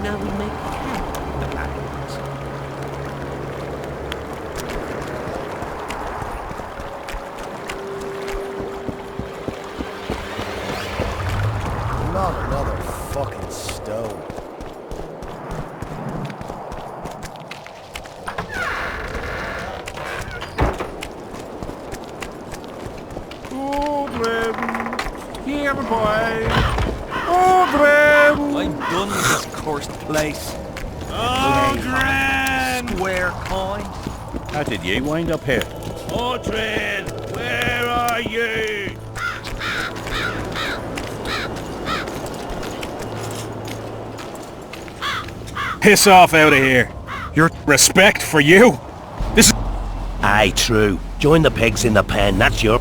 now we make camp the plans. Not another fucking stone. Here, boy. Aldrin! I'm done with this cursed place. Aldrin! Square coin. How did you wind up here? Aldrin! Where are you? Piss off out of here. Your respect for you? This is... Aye, true. Join the pigs in the pen, that's your...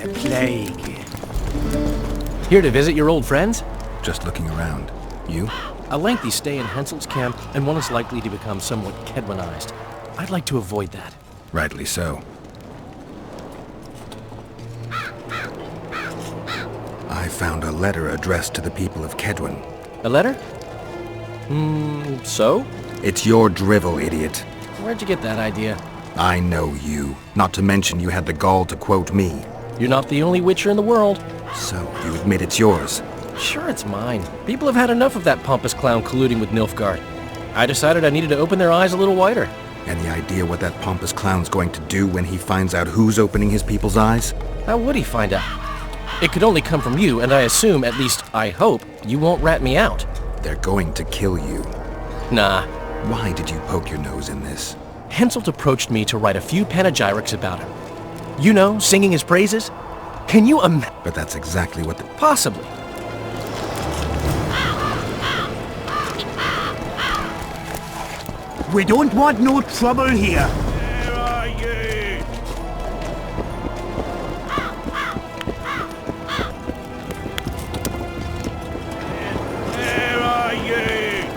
The plague. Here to visit your old friends? Just looking around. You? A lengthy stay in Hensel's camp, and one is likely to become somewhat Kedwanized. I'd like to avoid that. Rightly so. I found a letter addressed to the people of Kedwan. A letter? So? It's your drivel, idiot. Where'd you get that idea? I know you. Not to mention you had the gall to quote me. You're not the only Witcher in the world. So, you admit it's yours? Sure, it's mine. People have had enough of that pompous clown colluding with Nilfgaard. I decided I needed to open their eyes a little wider. Any idea what that pompous clown's going to do when he finds out who's opening his people's eyes? How would he find out? It could only come from you, and I assume, at least I hope, you won't rat me out. They're going to kill you. Nah. Why did you poke your nose in this? Henselt approached me to write a few panegyrics about him. You know, singing his praises? Can you But that's exactly what the... Possibly. We don't want no trouble here. Where are you? Where are you?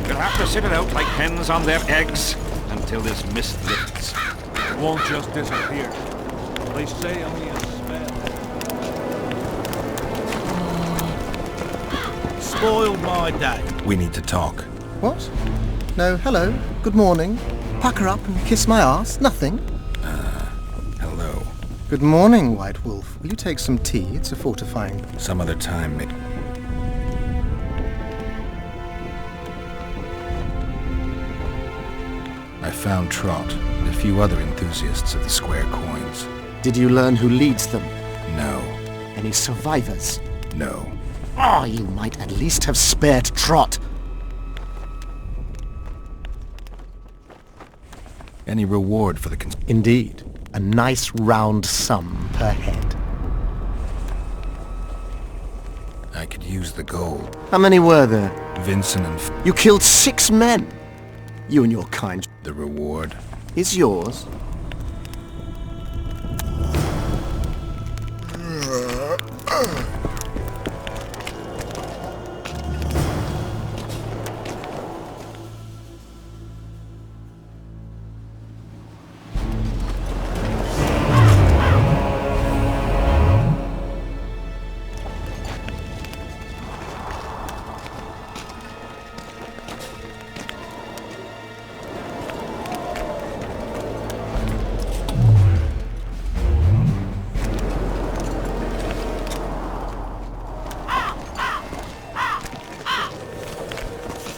We'll have to sit it out like hens on their eggs until this mist lifts. It won't just disappear. They say only a spell. Spoiled my day. We need to talk. What? No, hello, good morning. Pucker up and kiss my ass, nothing. Hello. Good morning, White Wolf. Will you take some tea? It's a fortifying... Some other time, maybe. I found Trot and a few other enthusiasts of the square coins. Did you learn who leads them? No. Any survivors? No. Oh, you might at least have spared Trot. Any reward for the Indeed. A nice round sum per head. I could use the gold. How many were there? Vincent and You killed 6 men. You and your kind the reward. is yours.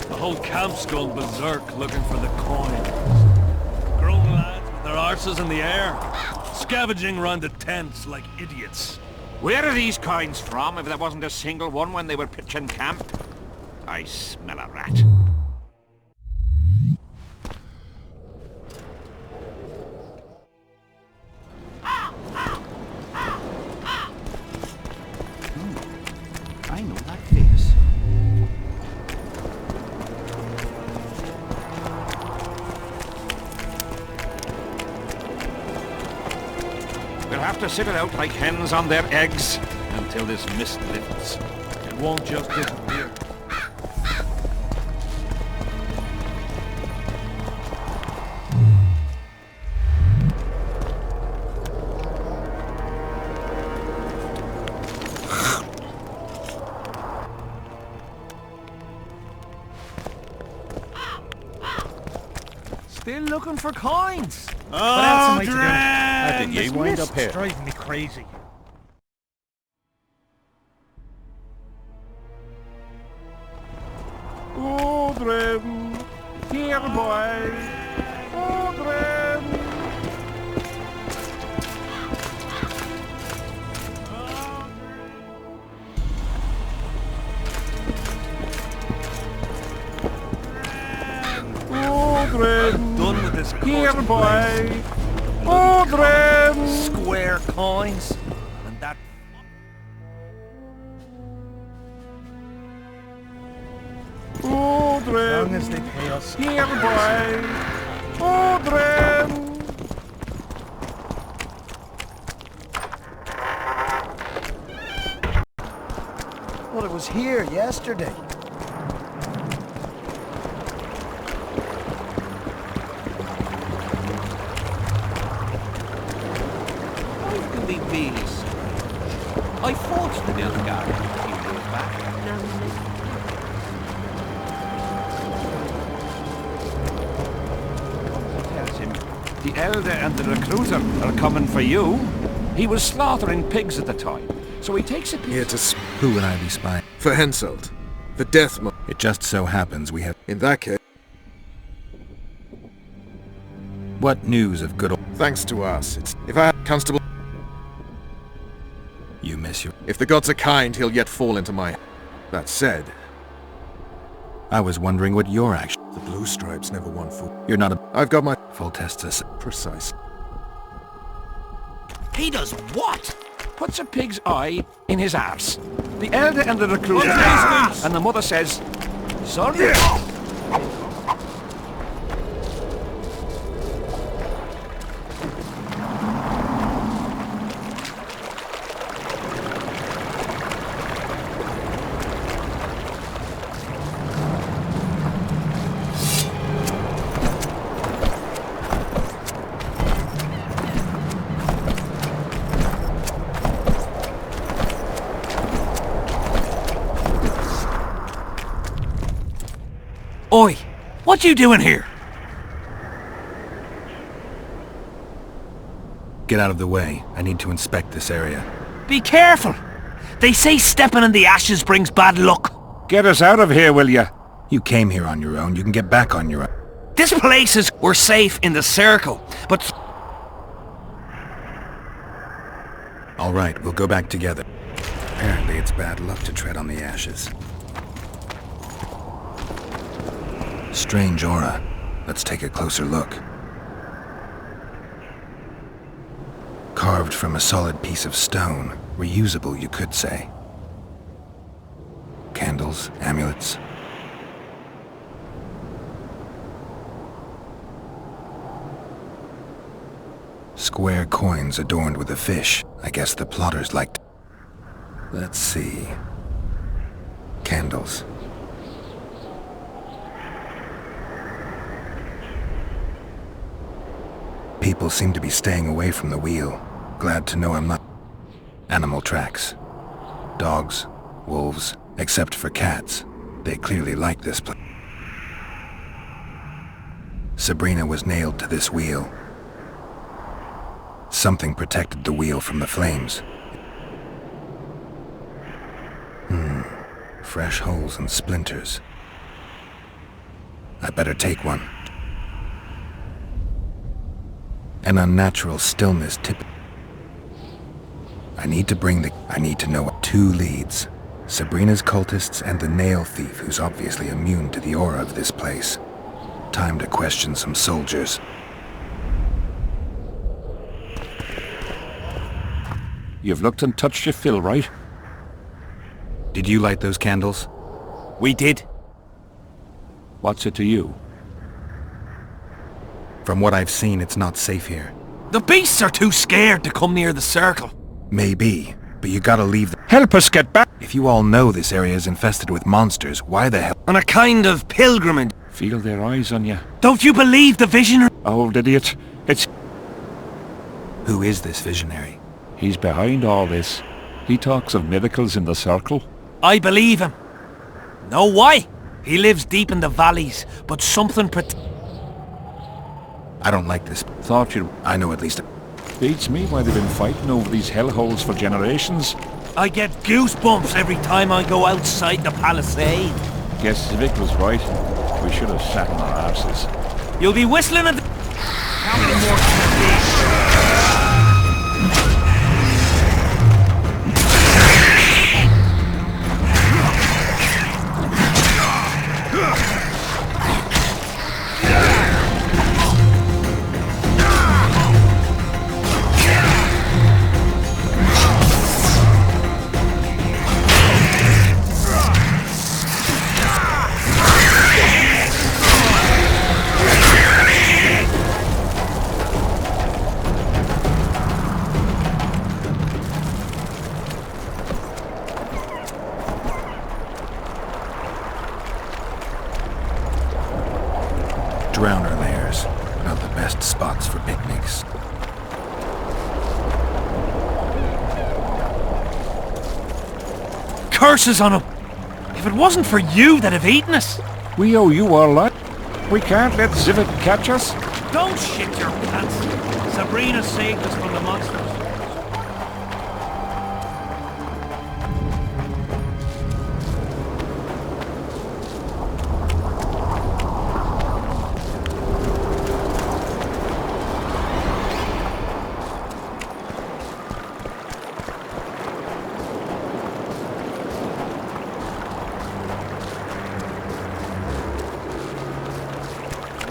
The whole camp's gone berserk looking for the coins. Grown lads with their arses in the air, scavenging round the tents like idiots. Where are these coins from, if there wasn't a single one when they were pitching camp? I smell a rat. I know that face. We'll have to sit it out like hens on their eggs until this mist lifts. It won't just disappear. Still looking for coins. What else am I to do? How did you wind up here? Driving me crazy. Odrin, here boy. Odrin. Odrin, Done with this here cursed boy. place. Odrin. Square coins. And that Odrin. long as they pay us. Here boy. Odrin. Well, it was here yesterday. Why do they really strange? I fought the Nilfgaard a few years back. Tells him the elder and the recruiter are coming for you. He was slaughtering pigs at the time, so he takes a Here piece. to who would I be spying? For Henselt. The death mo- It just so happens we have... In that case... What news of good old... Thanks to us, it's... If I had Constable... You miss your... If the gods are kind, he'll yet fall into my... That said... I was wondering what your action... The blue stripes never won full... You're not a... I've got my... Full tests precise. He does what? Puts a pig's eye in his arse. The elder and the recruiter... And the mother says... Sorry. Oi, what you doing here? Get out of the way. I need to inspect this area. Be careful. They say stepping in the ashes brings bad luck. Get us out of here, will ya? You came here on your own. You can get back on your own. This place is... We're safe in the circle, but... All right, we'll go back together. Apparently it's bad luck to tread on the ashes. Strange aura. Let's take a closer look. Carved from a solid piece of stone. Reusable, you could say. Candles, amulets. Square coins adorned with a fish. I guess the plotters liked... Let's see... Candles. People seem to be staying away from the wheel. Glad to know I'm not... Animal tracks. Dogs, wolves, except for cats. They clearly like this place. Sabrina was nailed to this wheel. Something protected the wheel from the flames. Fresh holes and splinters. I better take one. An unnatural stillness I need to know what 2 leads. Sabrina's cultists and the nail thief who's obviously immune to the aura of this place. Time to question some soldiers. You've looked and touched your fill, right? Did you light those candles? We did. What's it to you? From what I've seen, it's not safe here. The beasts are too scared to come near the circle. Maybe, but you gotta leave the... Help us get back! If you all know this area is infested with monsters, why the hell... On a kind of pilgrimage. Feel their eyes on you. Don't you believe the visionary? Old idiot. It's... Who is this visionary? He's behind all this. He talks of miracles in the circle. I believe him. Know why? He lives deep in the valleys, but something I don't like this. Thought you'd... I know at least... Beats me why they've been fighting over these hellholes for generations. I get goosebumps every time I go outside the palisade. Guess Vic was right. We should have sat on our arses. You'll be whistling at the... How many more can there be? Drowner lairs. Not the best spots for picnics. Curses on him! If it wasn't for you that have eaten us! We owe you our lot. We can't let Zivit catch us. Don't shit your pants! Sabrina saved us from the monsters.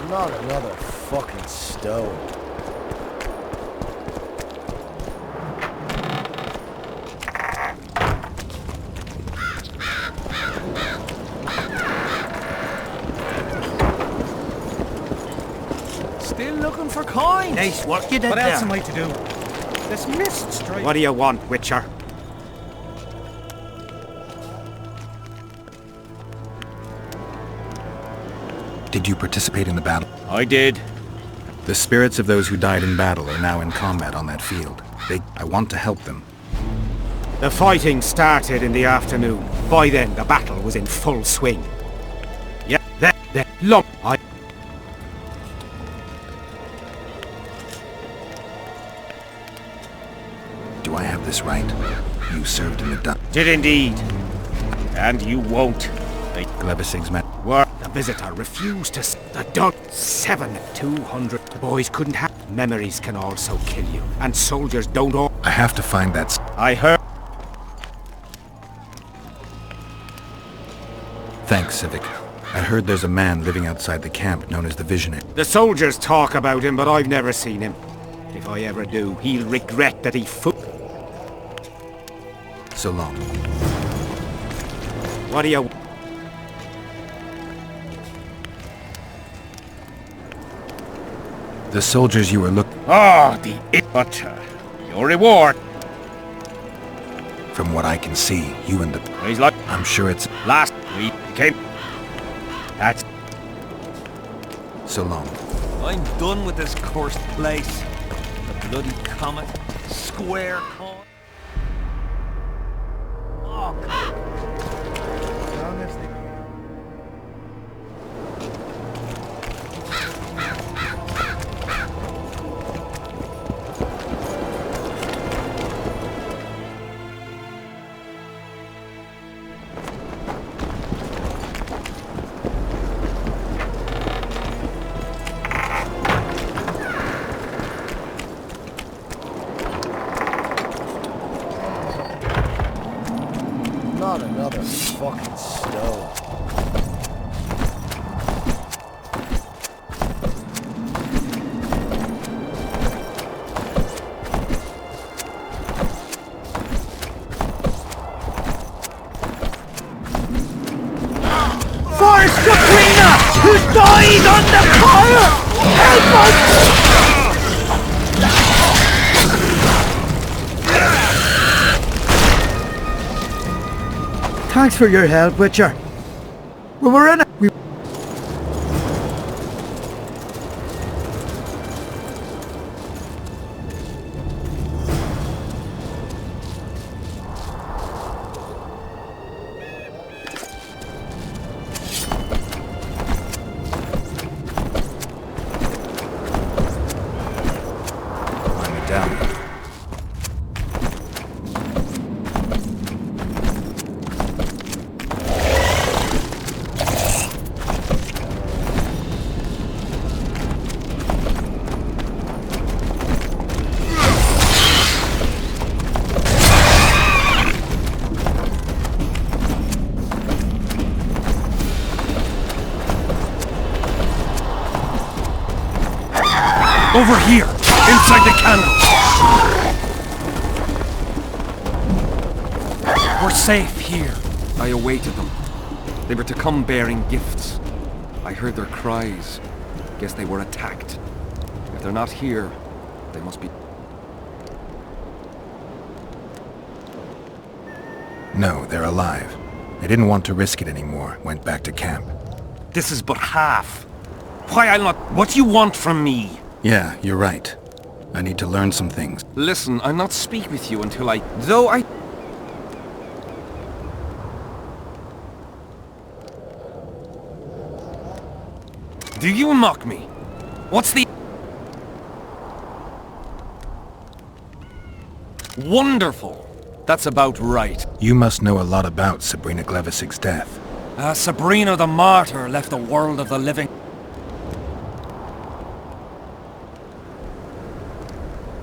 Not another fucking stone. Still looking for coins. Nice work you did What there. else am I to do? This mist strike. What do you want, Witcher? Did you participate in the battle? I did. The spirits of those who died in battle are now in combat on that field. I want to help them. The fighting started in the afternoon. By then, the battle was in full swing. Yeah, look, Do I have this right? You served in the did indeed. And you won't. Glevisig's men. Were the visitor refused to the dot 200. The boys couldn't have. Memories can also kill you. And soldiers don't all. I have to find that. I heard. Thanks, Civic. I heard there's a man living outside the camp known as the Visionary. The soldiers talk about him, but I've never seen him. If I ever do, he'll regret that he So long. What do you... The soldiers you were Ah, but your reward. From what I can see, you and the... He's like I'm sure it's... last week came. That's So long. I'm done with this cursed place. The bloody comet. Square coin. Oh, God. Not another fucking stone. Sabrina! Who died under fire! Help us! Thanks for your help, Witcher. We were in it. Over here, inside the candles. We're safe here. I awaited them. They were to come bearing gifts. I heard their cries. Guess they were attacked. If they're not here, they must be... No, they're alive. They didn't want to risk it anymore. Went back to camp. This is but half. Why I'll not... What do you want from me? Yeah, you're right. I need to learn some things. Listen, I'll not speak with you until I... Though I... Do you mock me? What's the... Wonderful! That's about right. You must know a lot about Sabrina Glevisig's death. Sabrina the Martyr left the world of the living.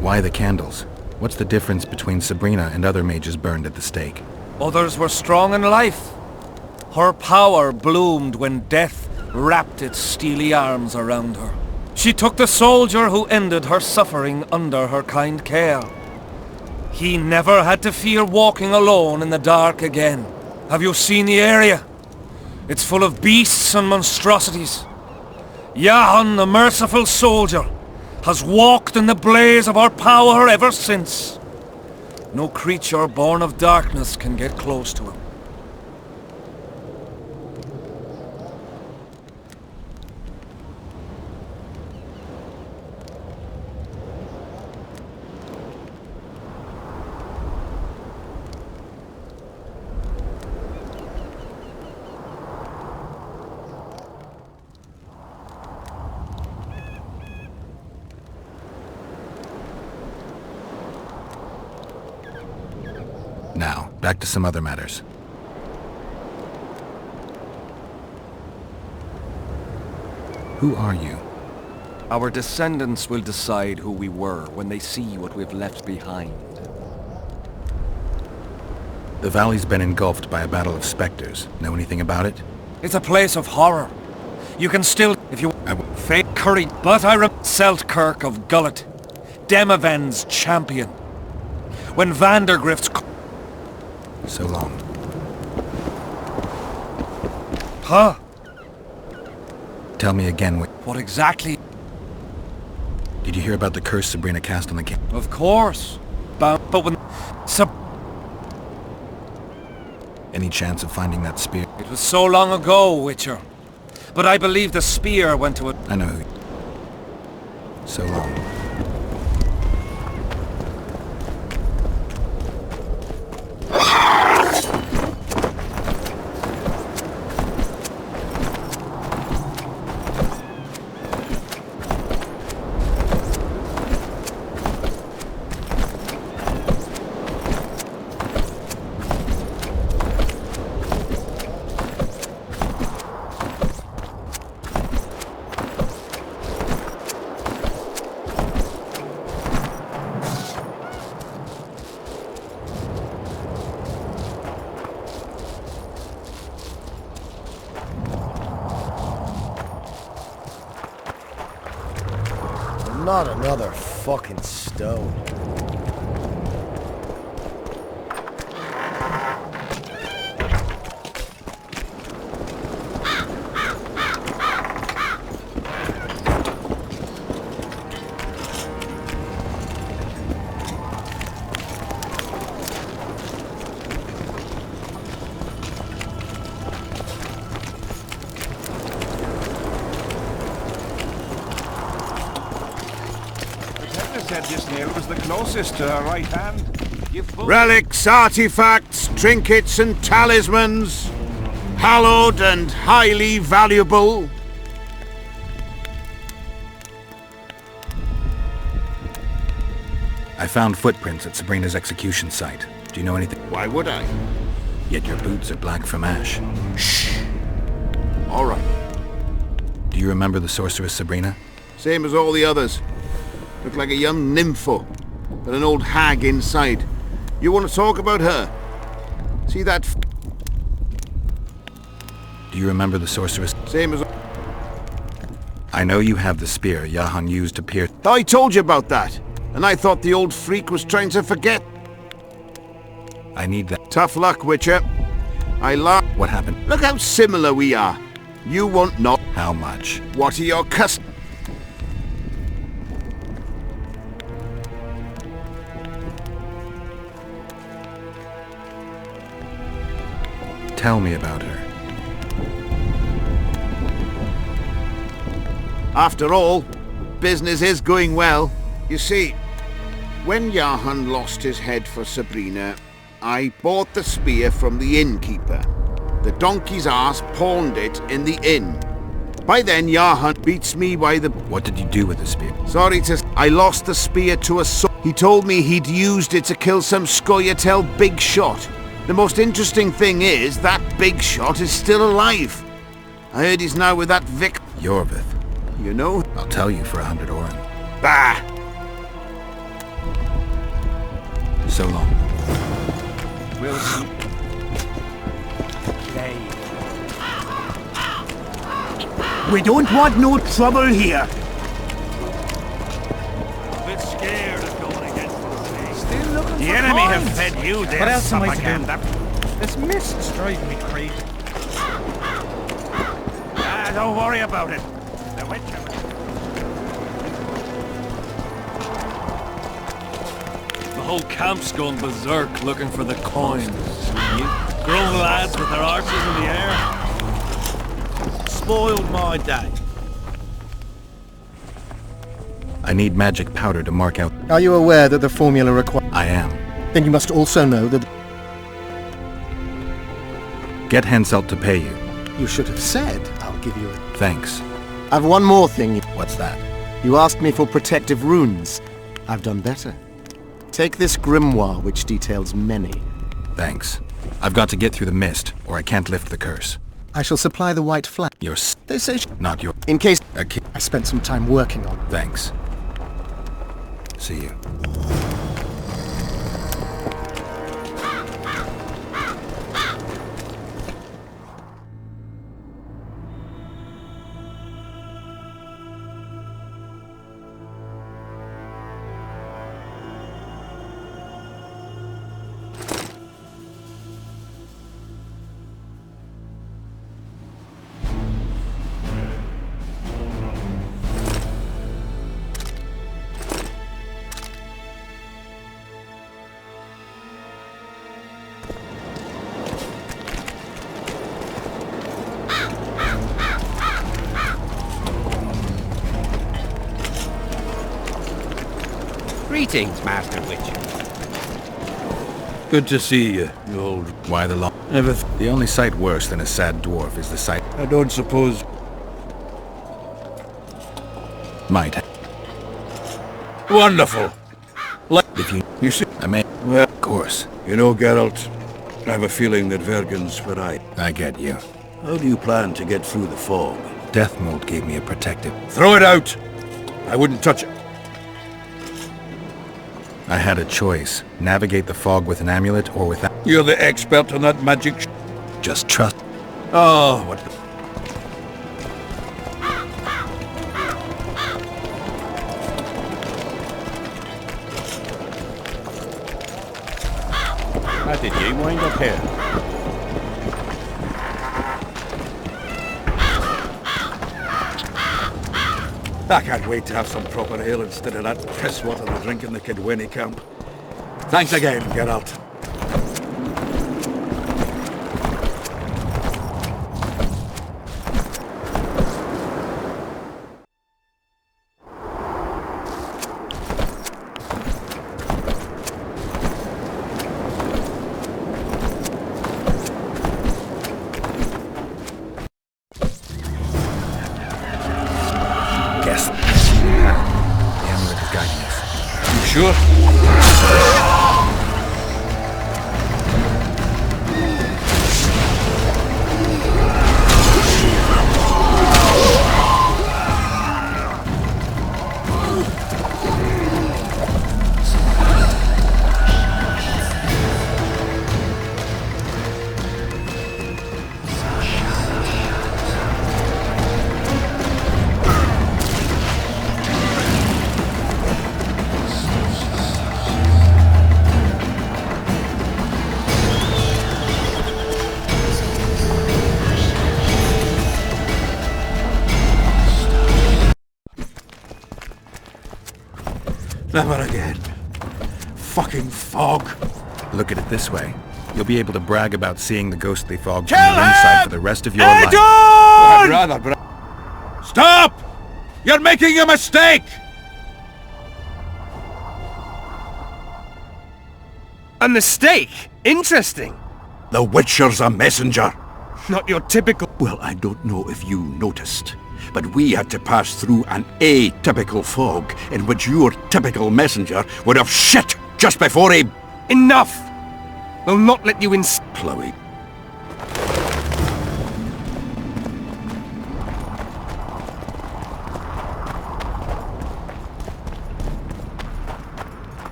Why the candles? What's the difference between Sabrina and other mages burned at the stake? Others were strong in life. Her power bloomed when death wrapped its steely arms around her. She took the soldier who ended her suffering under her kind care. He never had to fear walking alone in the dark again. Have you seen the area? It's full of beasts and monstrosities. Jahan, the merciful soldier, has walked in the blaze of our power ever since. No creature born of darkness can get close to him. Now, back to some other matters. Who are you? Our descendants will decide who we were when they see what we've left behind. The valley's been engulfed by a battle of specters. Know anything about it? It's a place of horror. You can still, if you fake curry, but I Seltkirk of Gullet, Demaven's champion. When Vandergrift's... So long. Huh? Tell me again What exactly? Did you hear about the curse Sabrina cast on the king? Of course. But when... Any chance of finding that spear? It was so long ago, Witcher. But I believe the spear went to it. I know who... So long. Not another fucking stone. this nail was the closest to her right hand. Relics, artifacts, trinkets and talismans. Hallowed and highly valuable. I found footprints at Sabrina's execution site. Do you know anything? Why would I? Yet your boots are black from ash. Shh. All right. Do you remember the sorceress Sabrina? Same as all the others. Looked like a young nympho, but an old hag inside. You want to talk about her? See that? Do you remember the sorceress? Same as... I know you have the spear Jahan used to pierce... I told you about that, and I thought the old freak was trying to forget. I need that. Tough luck, Witcher. What happened? Look how similar we are. You want not... How much? What are your customs? Tell me about her. After all, business is going well. You see, when Jahan lost his head for Sabrina, I bought the spear from the innkeeper. The donkey's ass pawned it in the inn. By then, Jahan beats me by the... What did you do with the spear? Sorry to... I lost the spear to a... He told me he'd used it to kill some Scoia'tael big shot. The most interesting thing is, that big shot is still alive. I heard he's now with that Vic... Yorvith. You know? I'll tell you for 100 Oren. Bah! So long. We'll see. We don't want no trouble here. A bit scared of going against the sea. Still looking The for enemy coins. have fed you their What else am I to do? propaganda. This mist's driving me crazy. Don't worry about it. The Witcher... The whole camp's going berserk looking for the coins. You grown lads with their arches in the air. Spoiled my day. I need magic powder to mark out... Are you aware that the formula requires... I am. Then you must also know that... Get Henselt to pay you. You should have said, I'll give you it. Thanks. I've one more thing. What's that? You asked me for protective runes. I've done better. Take this grimoire, which details many. Thanks. I've got to get through the mist, or I can't lift the curse. I shall supply the white flag. They say... Not your... In case... I spent some time working on it. Thanks. See you. Greetings, Master Witcher. Good to see you, you old... Why the long... The only sight worse than a sad dwarf is the sight... I don't suppose... Might have. Wonderful! If you... You see... I may... Well, Of course. you know, Geralt, I have a feeling that Vergen's right. I get you. How do you plan to get through the fog? Death Mold gave me a protective... Throw it out! I wouldn't touch it. I had a choice. Navigate the fog with an amulet or without... You're the expert on that magic Just trust... Oh, what the... How did you wind up here? I can't wait to have some proper ale instead of that piss water they drink in the Kidwenny camp. Thanks again, Geralt. sure? Never again. Fucking fog. Look at it this way. You'll be able to brag about seeing the ghostly fog from the inside for the rest of your life. I'd rather Stop! You're making a mistake! A mistake? Interesting. The Witcher's a messenger. Not your typical... Well, I don't know if you noticed, but we had to pass through an atypical fog in which your typical messenger would have shit just before he... Enough! We'll not let you in... Chloe.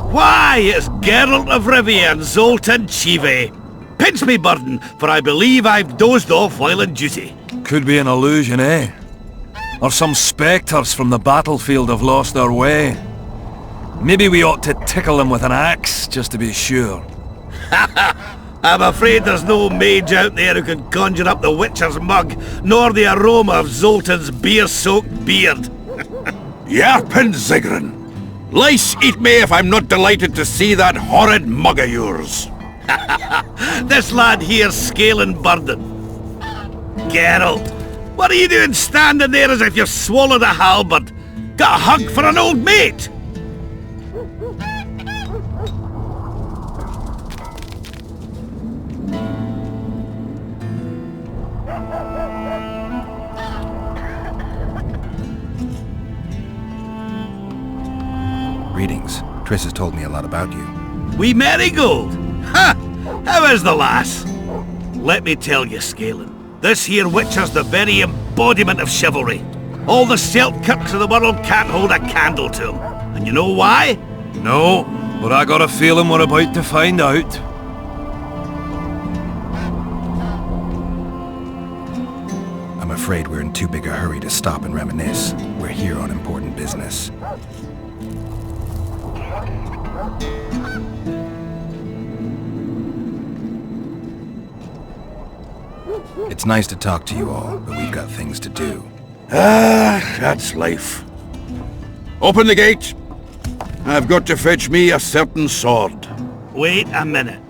Why, it's Geralt of Rivia and Zoltan Chive. Pinch me, burden, for I believe I've dozed off while on duty. Could be an illusion, eh? Or some spectres from the battlefield have lost their way. Maybe we ought to tickle them with an axe, just to be sure. I'm afraid there's no mage out there who can conjure up the Witcher's mug, nor the aroma of Zoltan's beer-soaked beard. Yarpin Zigrin. Lice eat me if I'm not delighted to see that horrid mug of yours. This lad here's scaling burden. Geralt, what are you doing standing there as if you've swallowed a halberd? Got a hug for an old mate? Greetings. Triss has told me a lot about you. Wee Marigold? Ha! How is the lass? Let me tell you, Scalen, this here Witcher's the very embodiment of chivalry. All the Selkirks of the world can't hold a candle to him. And you know why? No, but I got a feeling we're about to find out. I'm afraid we're in too big a hurry to stop and reminisce. We're here on important business. It's nice to talk to you all, but we've got things to do. That's life. Open the gate. I've got to fetch me a certain sword. Wait a minute.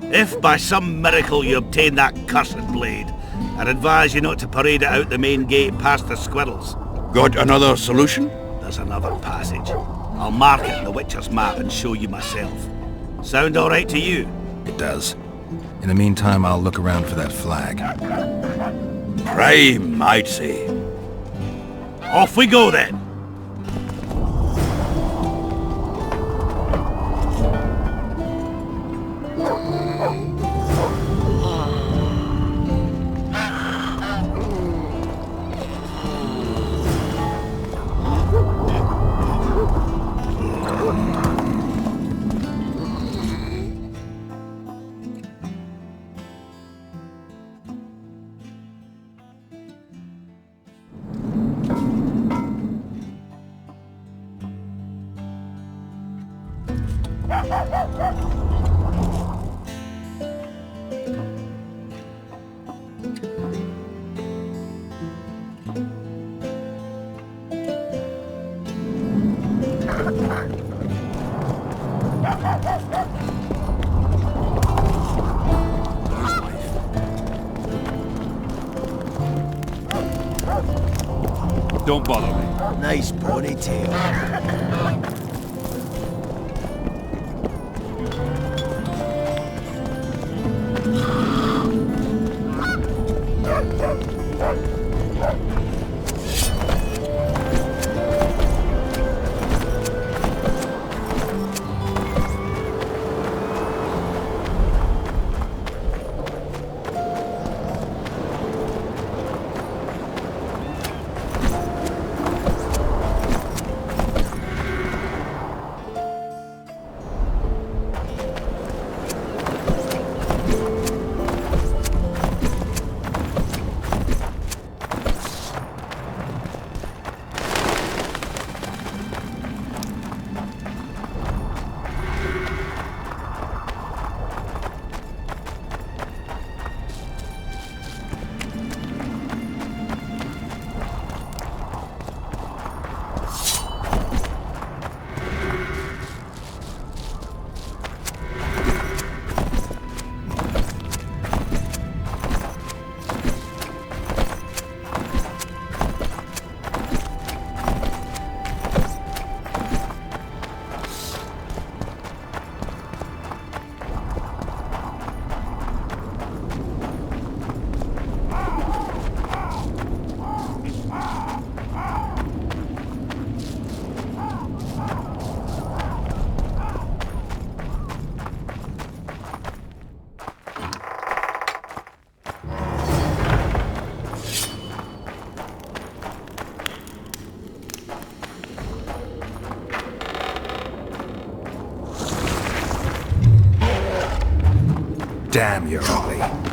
If by some miracle you obtain that cursed blade, I'd advise you not to parade it out the main gate past the squirrels. Got another solution? There's another passage. I'll mark it in the Witcher's map and show you myself. Sound all right to you? It does. In the meantime, I'll look around for that flag. Prime, I'd say. Off we go then. Don't bother me. Nice ponytail. Damn, you're ugly.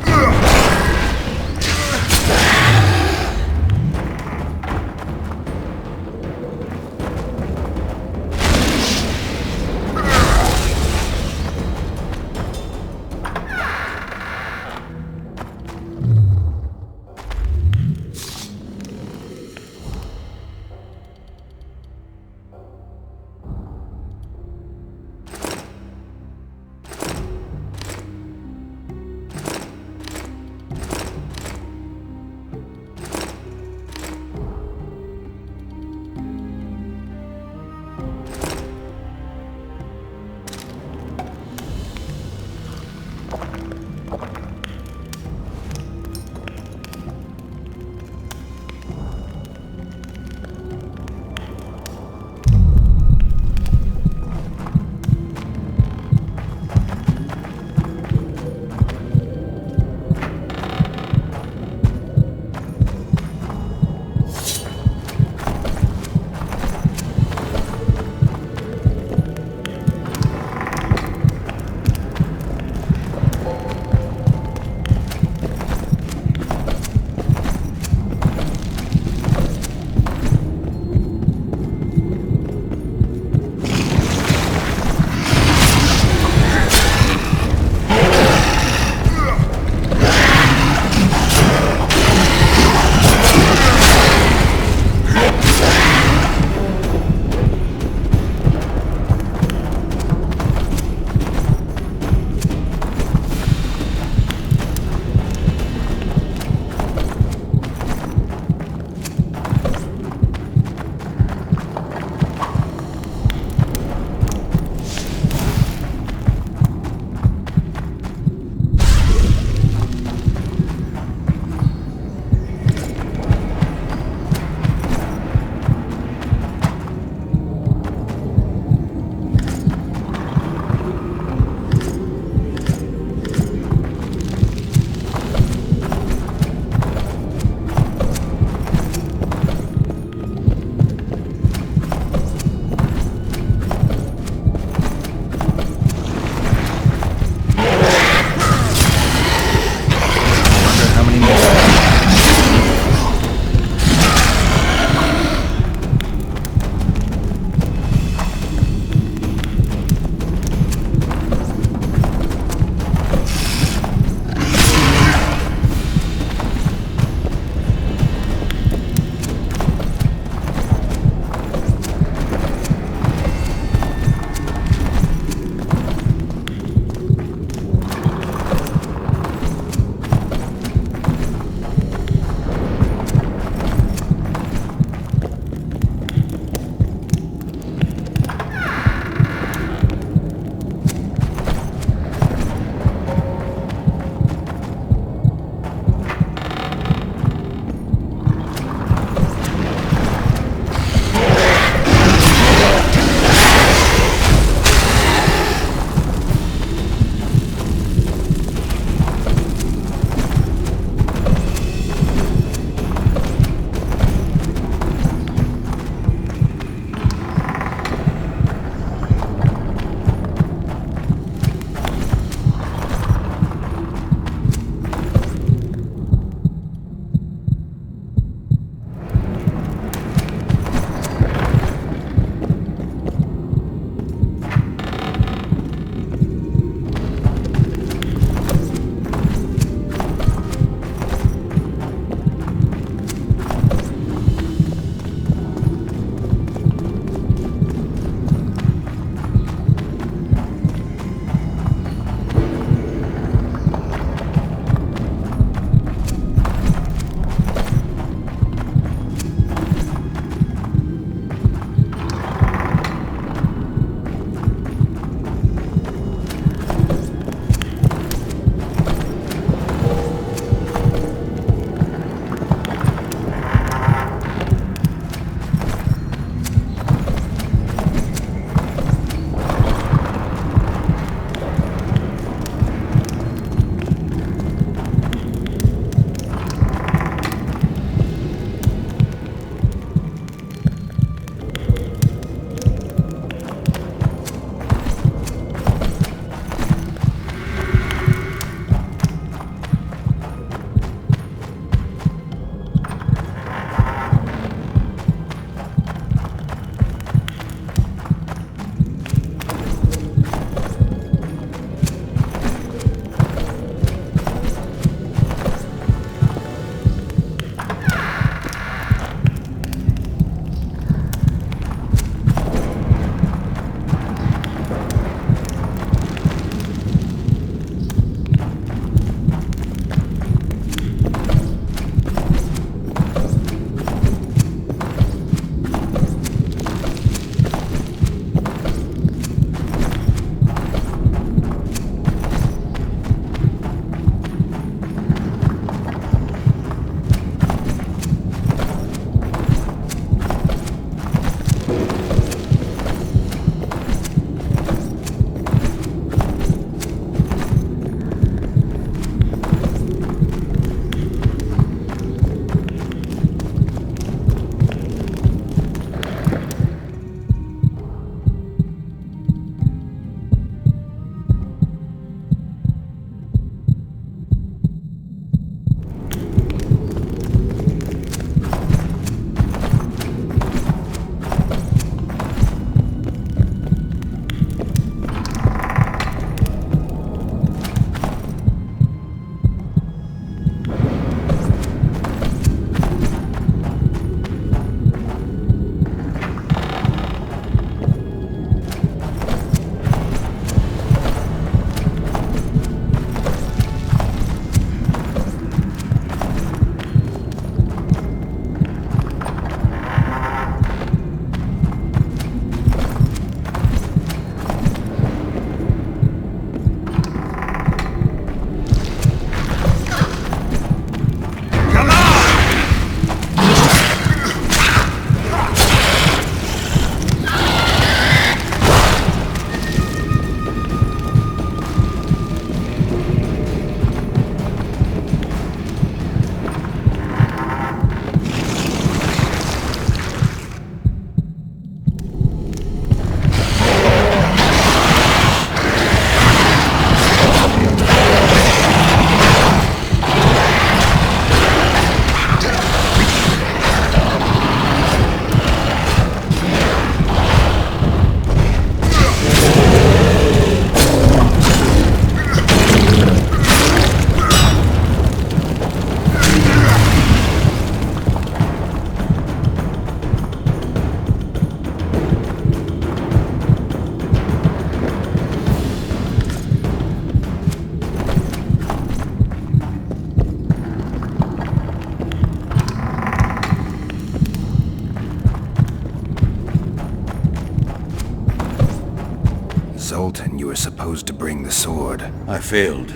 Geralt, and you were supposed to bring the sword. I failed.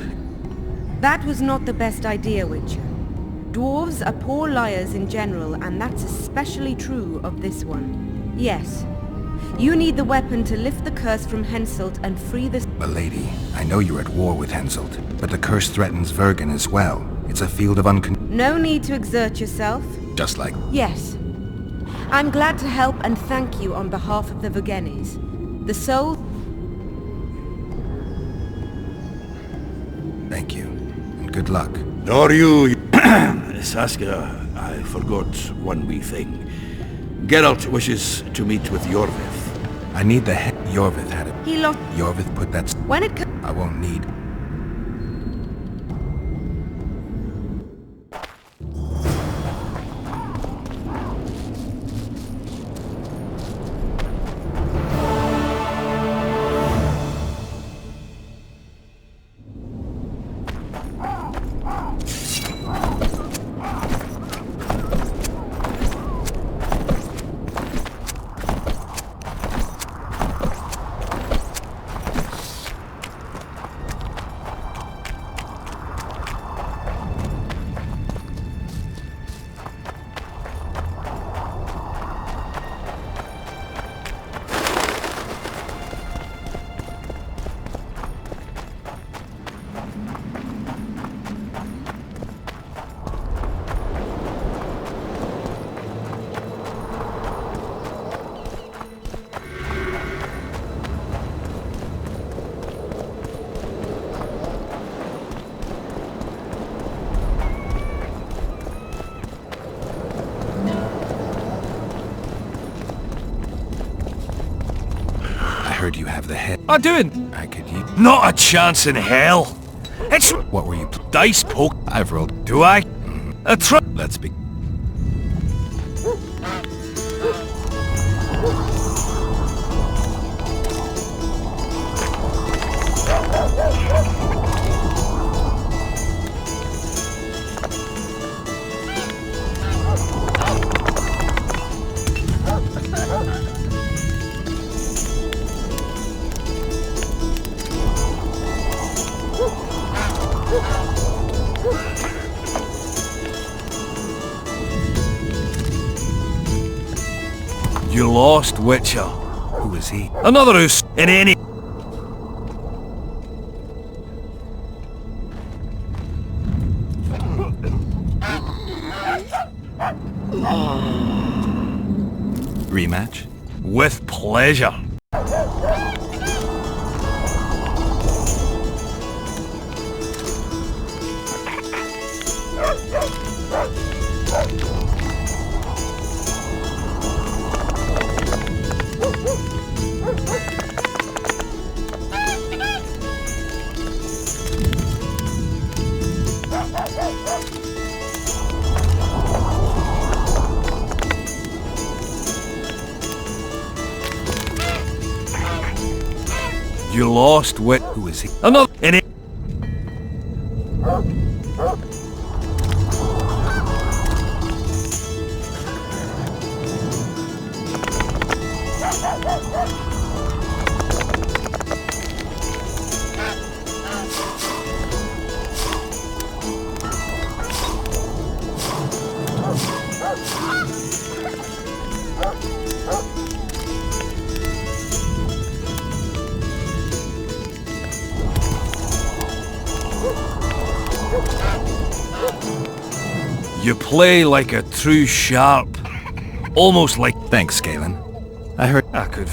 That was not the best idea, Witcher. Dwarves are poor liars in general, and that's especially true of this one. Yes. You need the weapon to lift the curse from Henselt and free the... But lady, I know you're at war with Henselt, but the curse threatens Vergen as well. It's a field of No need to exert yourself. Just like... Yes. I'm glad to help and thank you on behalf of the Vergenes. The soul... Thank you, and good luck. Nor you... Saskia, I forgot one wee thing. Geralt wishes to meet with Yorvith. I need the head. Yorvith had it. He lost... Yorvith put that... When it comes... I won't need... You have the head. I'm doing. I could eat. Not a chance in hell. It's What were you? dice poke. I've rolled. Do I? A try. Let's be. You lost, Witcher. Who is he? Another who's in any... Rematch? With pleasure. You lost, Wit. Who is he? Another... in it. You play like a true sharp. Almost like... Thanks, Galen. I heard... I could...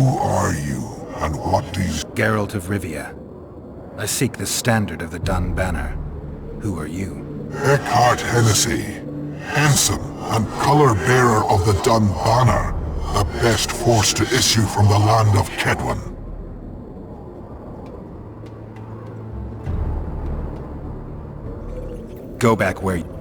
are you, and what do you... Geralt of Rivia. I seek the standard of the Dun Banner. Who are you? Eckhart Hennessy, handsome and color-bearer of the Dun Banner, the best force to issue from the land of Kedwen. Go back where you...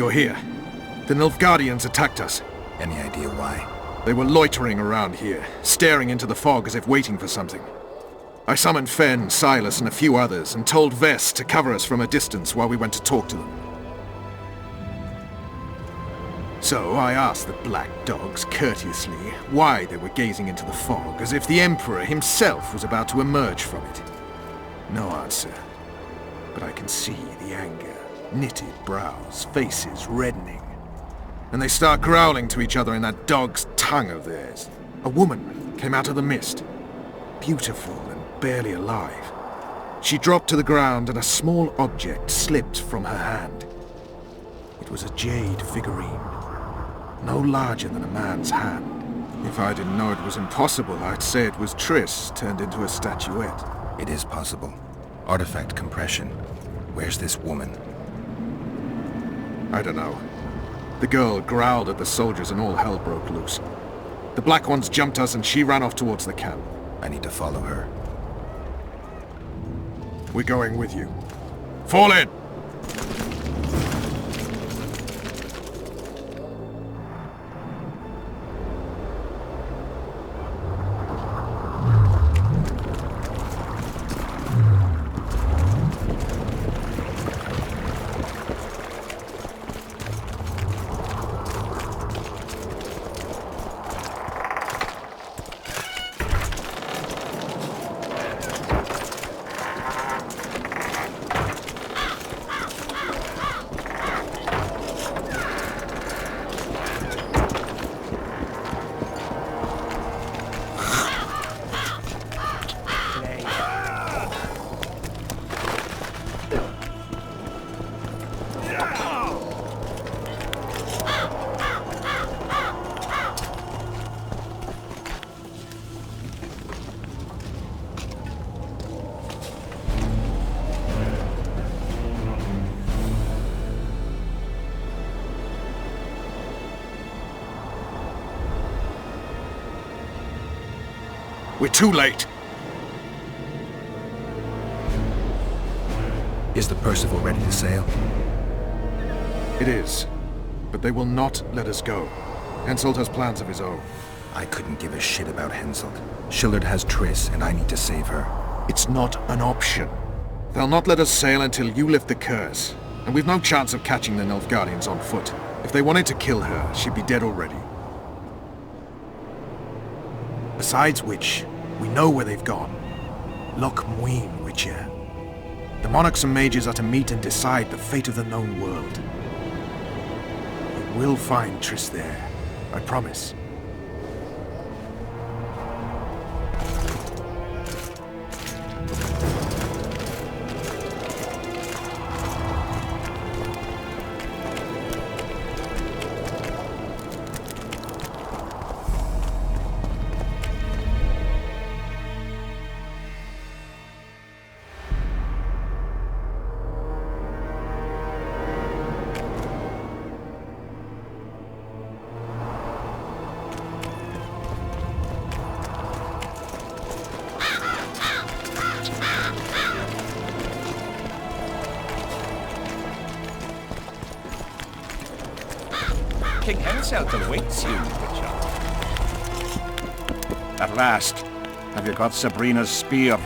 You're here. The Nilfgaardians attacked us. Any idea why? They were loitering around here, staring into the fog as if waiting for something. I summoned Fen, Silas, and a few others, and told Vess to cover us from a distance while we went to talk to them. So I asked the black dogs courteously why they were gazing into the fog, as if the Emperor himself was about to emerge from it. No answer. But I can see the anger, knitted brows, faces reddening. And they start growling to each other in that dog's tongue of theirs. A woman came out of the mist, beautiful and barely alive. She dropped to the ground and a small object slipped from her hand. It was a jade figurine, no larger than a man's hand. If I didn't know it was impossible, I'd say it was Triss turned into a statuette. It is possible. Artifact compression. Where's this woman? I don't know. The girl growled at the soldiers and all hell broke loose. The black ones jumped us and she ran off towards the camp. I need to follow her. We're going with you. Fall in! We're too late. Is the Percival ready to sail? It is. But they will not let us go. Henselt has plans of his own. I couldn't give a shit about Henselt. Shillard has Triss, and I need to save her. It's not an option. They'll not let us sail until you lift the curse. And we've no chance of catching the Nilfgaardians on foot. If they wanted to kill her, she'd be dead already. Besides which, we know where they've gone. Loch Muin, Witcher. The monarchs and mages are to meet and decide the fate of the known world. We will find Triss there, I promise. King Henselt awaits you, Witcher. At last. Have you got Sabrina's spear?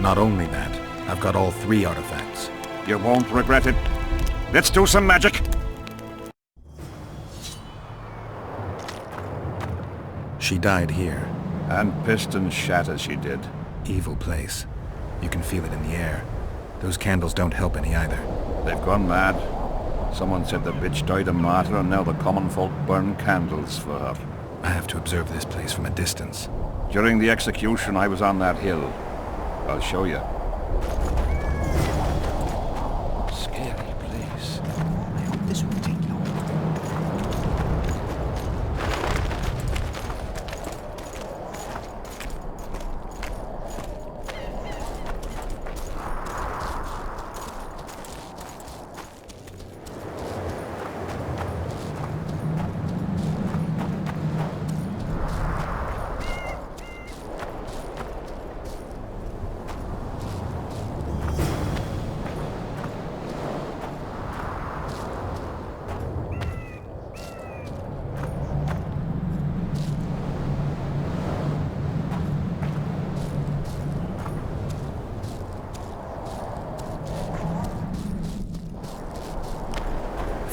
Not only that, I've got all 3 artifacts. You won't regret it. Let's do some magic. She died here. And pissed and shat as she did. Evil place. You can feel it in the air. Those candles don't help any either. They've gone mad. Someone said the bitch died a martyr and now the common folk burn candles for her. I have to observe this place from a distance. During the execution, I was on that hill. I'll show you. Scary place. I hope this won't take long.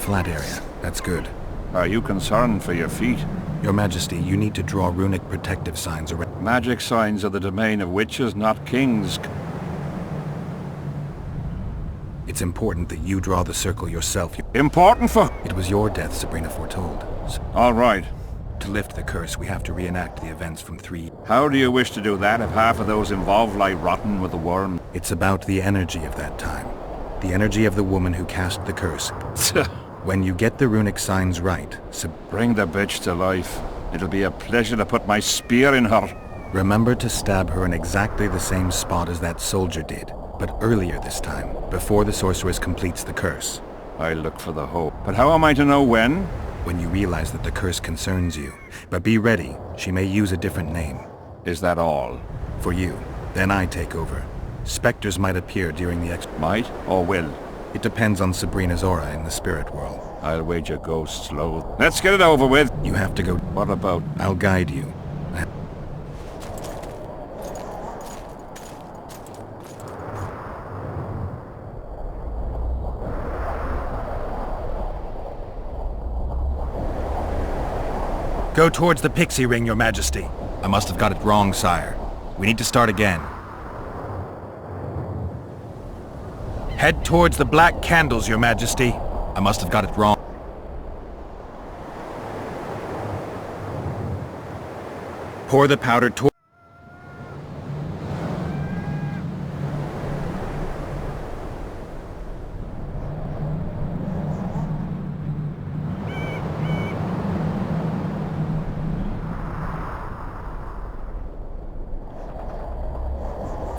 flat area. That's good. Are you concerned for your feet? Your Majesty, you need to draw runic protective signs around. Magic signs are the domain of witches, not kings. It's important that you draw the circle yourself. Important for? It was your death Sabrina foretold. So all right. To lift the curse, we have to reenact the events from 3. How do you wish to do that if half of those involved lie rotten with the worm? It's about the energy of that time. The energy of the woman who cast the curse. When you get the runic signs right, bring the bitch to life. It'll be a pleasure to put my spear in her. Remember to stab her in exactly the same spot as that soldier did, but earlier this time, before the sorceress completes the curse. I look for the hope. But how am I to know when? When you realize that the curse concerns you. But be ready, she may use a different name. Is that all? For you. Then I take over. Spectres might appear during the Might or will? It depends on Sabrina's aura in the spirit world. I'll wager ghosts slow. Let's get it over with. You have to go. What about? I'll guide you. Go towards the pixie ring, Your Majesty. I must have got it wrong, sire. We need to start again. Head towards the black candles, Your Majesty. I must have got it wrong. Pour the powder toward...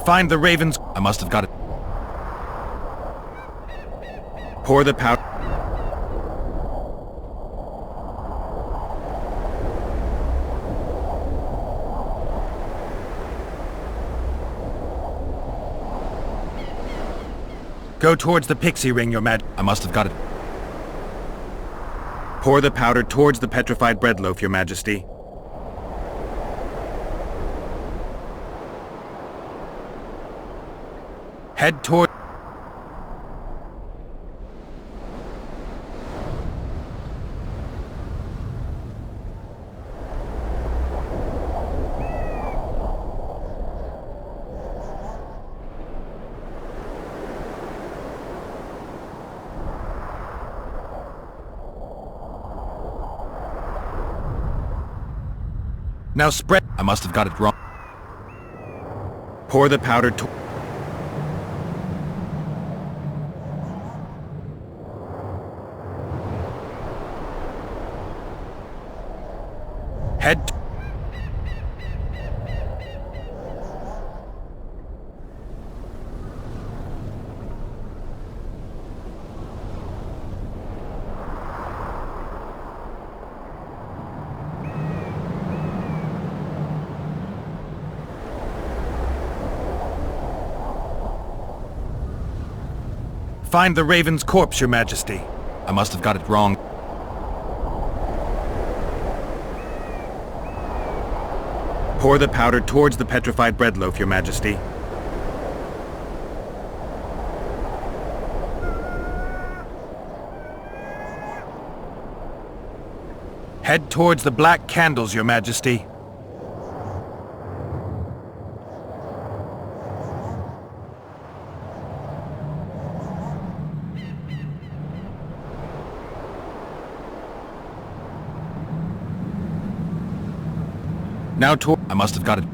Find the ravens... I must have got it. Pour the powder... Go towards the pixie ring, Your Majesty. I must have got it. Pour the powder towards the petrified bread loaf, Your Majesty. Head toward... Now spread... I must have got it wrong. Pour the powder to... Head... Find the raven's corpse, Your Majesty. I must have got it wrong. Pour the powder towards the petrified bread loaf, Your Majesty. Head towards the black candles, Your Majesty. Now I must have got it.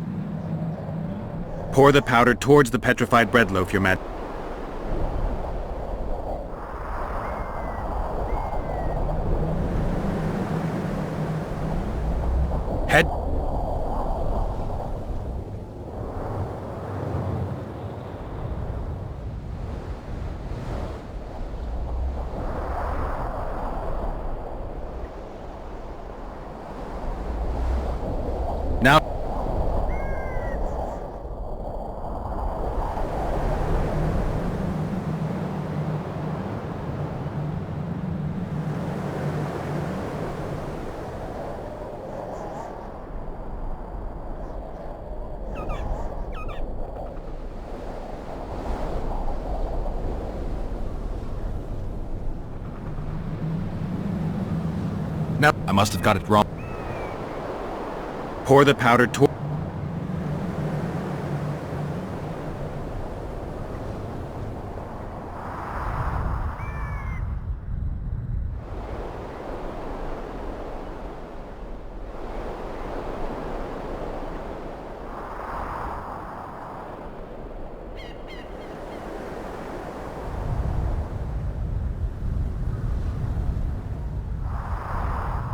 Pour the powder towards the petrified bread loaf, Your Majesty. Head... Now... Now, I must have got it wrong. Pour the powder toward...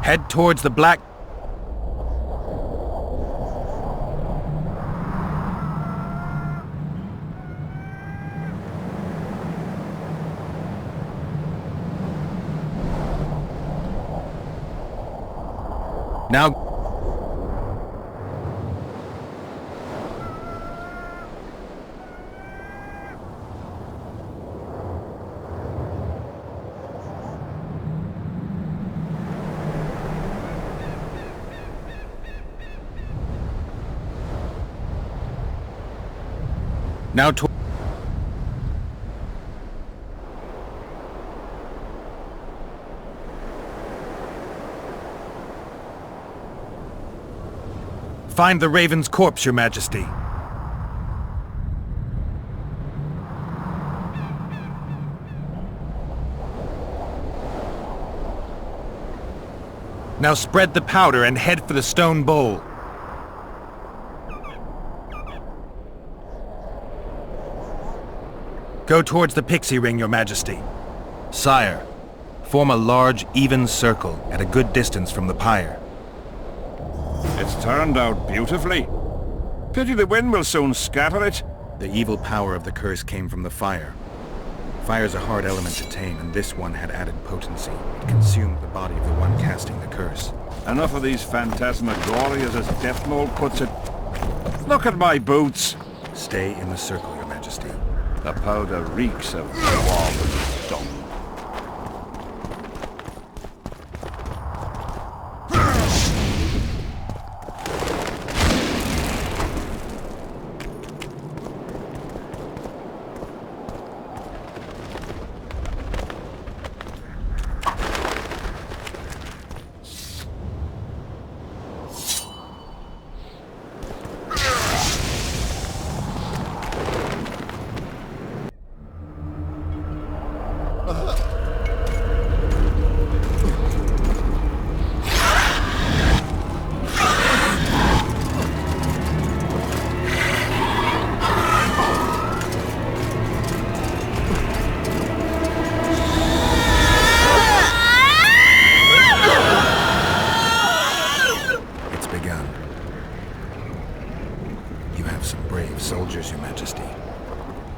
Head towards the black... Now... Now to... Find the Raven's corpse, Your Majesty. Now spread the powder and head for the stone bowl. Go towards the pixie ring, Your Majesty. Sire, form a large, even circle at a good distance from the pyre. It's turned out beautifully. Pity the wind will soon scatter it. The evil power of the curse came from the fire. Fire's a hard element to tame, and this one had added potency. It consumed the body of the one casting the curse. Enough of these phantasmagories, as Death Mole puts it. Look at my boots. Stay in the circle, Your Majesty. The powder reeks of dwarven dung.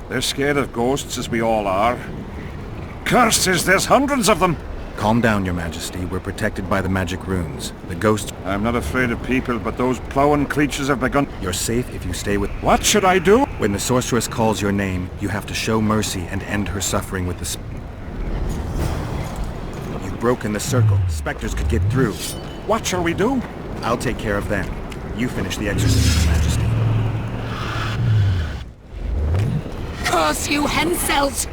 They're scared of ghosts, as we all are. Curses, there's hundreds of them! Calm down, Your Majesty. We're protected by the magic runes. The ghosts... I'm not afraid of people, but those plowing creatures have begun... You're safe if you stay with... What should I do? When the sorceress calls your name, you have to show mercy and end her suffering with the... You've broken the circle. Spectres could get through. What shall we do? I'll take care of them. You finish the exorcism, Your Majesty. Curse you, Henselt!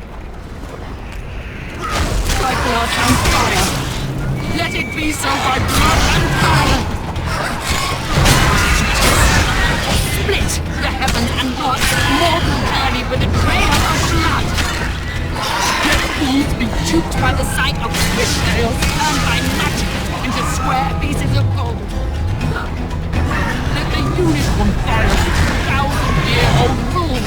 By blood and fire! Let it be so by blood and fire! Split the heavens and earth, mortal journey with a trail of blood! Let fools be duped by the sight of fishtails turned by magic into square pieces of gold! Let the unicorn fire with 1,000-year-old rules!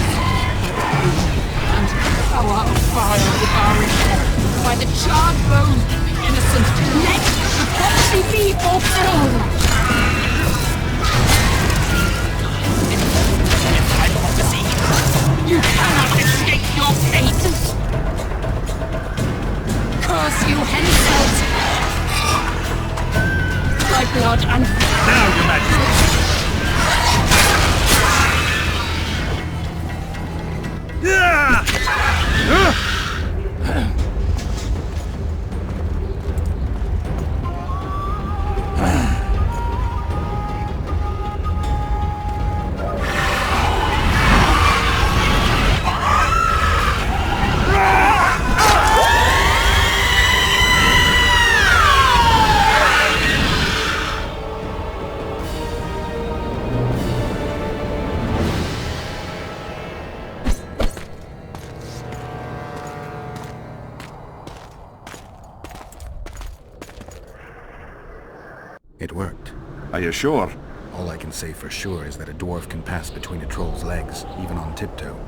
And power of fire devouring death by the charred bones of the innocent. Let the prophecy be fulfilled! It's my prophecy. You cannot escape your fate! Curse you, Henselt! By blood and... Now, Your Majesty! It worked. Are you sure? All I can say for sure is that a dwarf can pass between a troll's legs, even on tiptoe.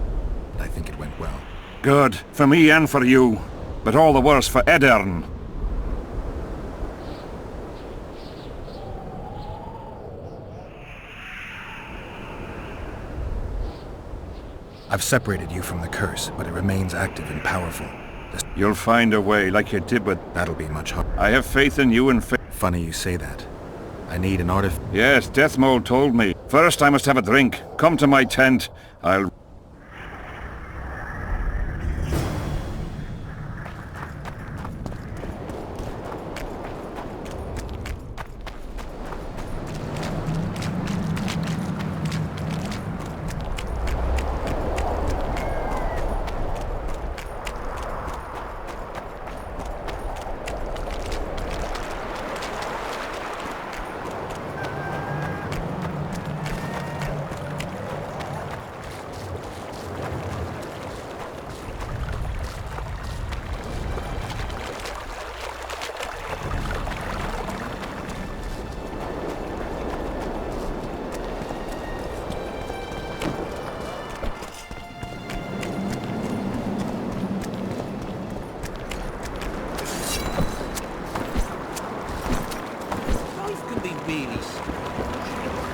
And I think it went well. Good. For me and for you. But all the worse for Edern. I've separated you from the curse, but it remains active and powerful. You'll find a way, like you did with... That'll be much harder. I have faith in you and Funny you say that. I need an artifact. Yes, Deathmold told me. First I must have a drink. Come to my tent. I'll...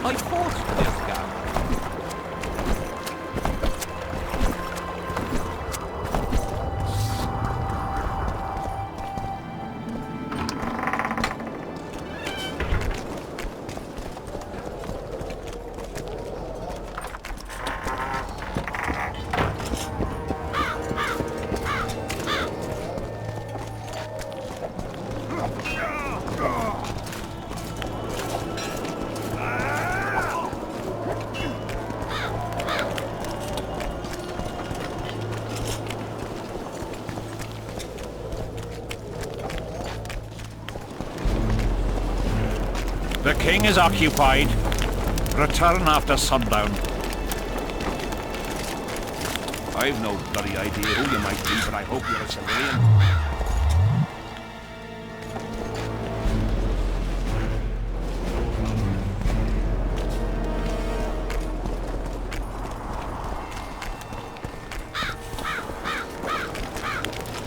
I forced this guy. The king is occupied. Return after sundown. I've no bloody idea who you might be, but I hope you're a civilian.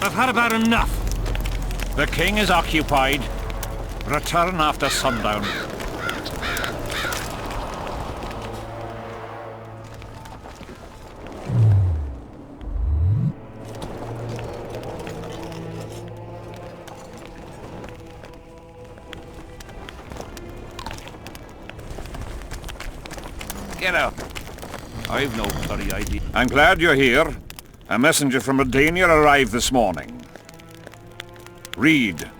I've had about enough. The king is occupied. Return after sundown. Get up. I've no bloody idea. I'm glad you're here. A messenger from Redania arrived this morning. Read.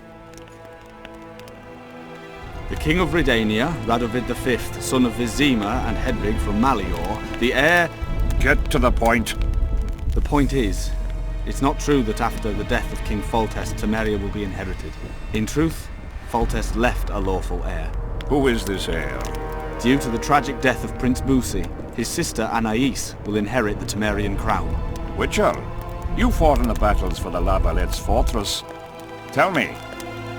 The King of Redania, Radovid V, son of Vizima and Hedrig from Malior, the heir... Get to the point. The point is, it's not true that after the death of King Foltest, Temeria will be inherited. In truth, Foltest left a lawful heir. Who is this heir? Due to the tragic death of Prince Busi, his sister Anais will inherit the Temerian crown. Witcher, you fought in the battles for the Lavalette's fortress. Tell me,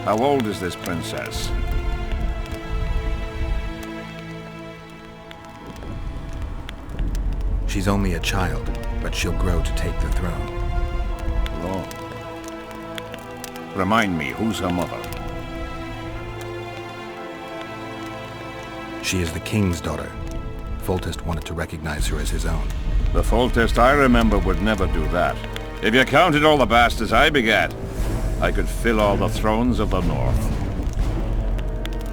how old is this princess? She's only a child, but she'll grow to take the throne. Oh. Remind me, who's her mother? She is the king's daughter. Foltest wanted to recognize her as his own. The Foltest I remember would never do that. If you counted all the bastards I begat, I could fill all the thrones of the north.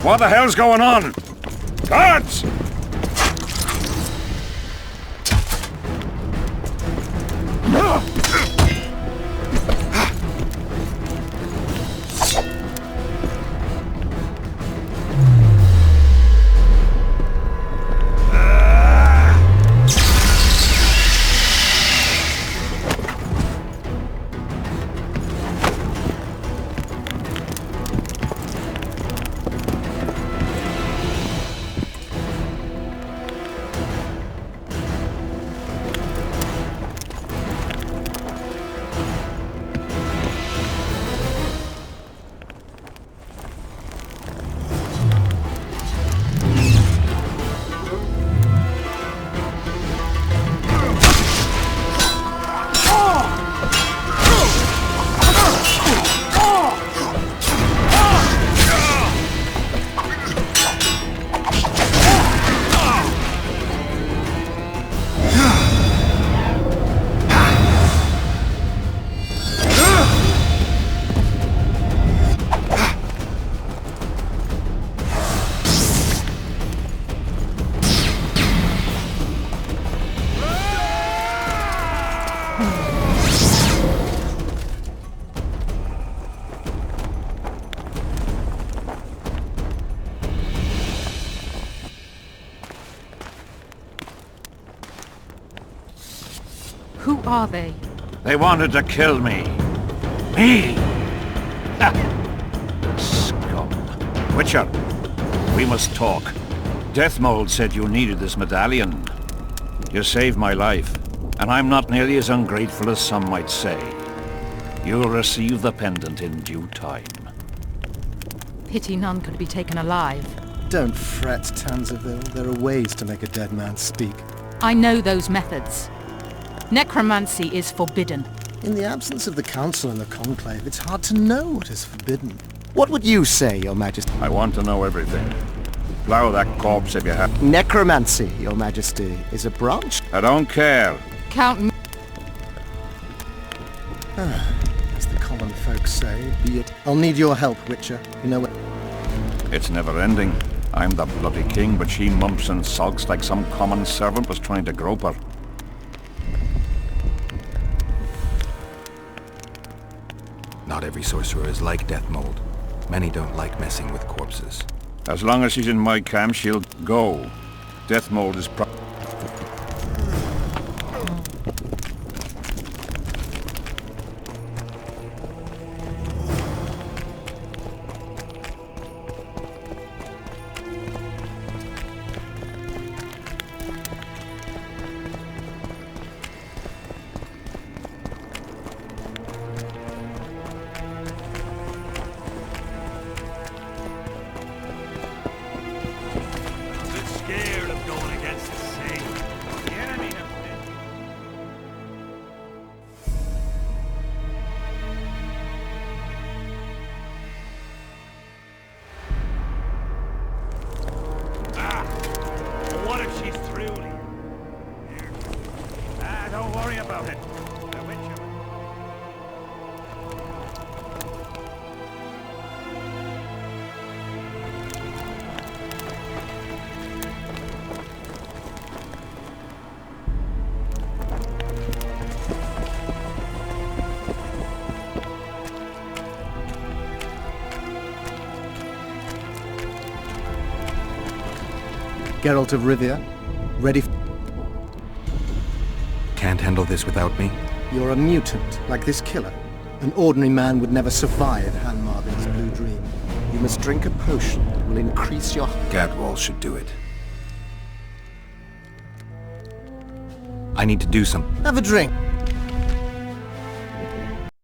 What the hell's going on? Guards! Who are they? They wanted to kill me. Me! Ha! Scum. Witcher, we must talk. Deathmold said you needed this medallion. You saved my life, and I'm not nearly as ungrateful as some might say. You'll receive the pendant in due time. Pity none could be taken alive. Don't fret, Tanzaville. There are ways to make a dead man speak. I know those methods. Necromancy is forbidden. In the absence of the Council and the Conclave, it's hard to know what is forbidden. What would you say, Your Majesty? I want to know everything. Plow that corpse if you have. Necromancy, Your Majesty, is a branch. I don't care. Count... As the common folk say, be it. I'll need your help, Witcher. You know what? It's never ending. I'm the bloody king, but she mumps and sulks like some common servant was trying to grope her. Not every sorcerer is like Deathmold. Many don't like messing with corpses. As long as she's in my camp, she'll go. Deathmold is Geralt of Rivia, ready. Can't handle this without me? You're a mutant, like this killer. An ordinary man would never survive Han Marvin's blue dream. You must drink a potion that will increase your... Gadwall should do it. I need to do something. Have a drink.